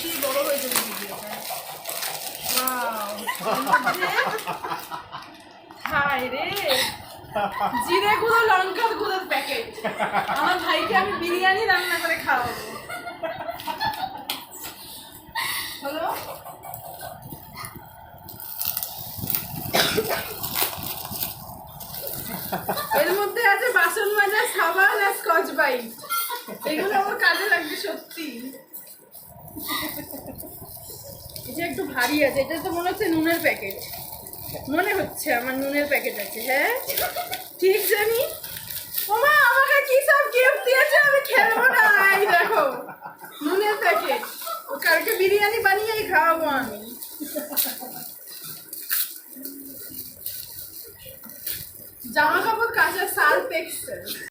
বেশি বড় হয়ে যাবে ভিডিওটা। হায় রে, জিরে গুঁড়ো লঙ্কার গুঁড়োর প্যাকেট। আমার ভাইকে আমি বিরিয়ানি রান্না করে খাওয়াবো। হলো এর মধ্যে আছে বাসন মাজার সাবান আর স্কচ ব্রাইট। এগুলো আমার কাজে লাগবে সত্যি। এটা একটু ভারী আছে, এটা তো মনে হচ্ছে নুনের প্যাকেট। মনে হচ্ছে আমার নুনের প্যাকেট আছে। হ্যাঁ ঠিক জানি। ওমা আমাকে কি সব গিফট দিয়েছে, আমি খেলবো না। এই দেখো নুনের প্যাকেট, কালকে বিরিয়ানি বানিয়েই খাওয়াবো আমি। জামা কাপড় কাচা সার্ফ এক্সেল।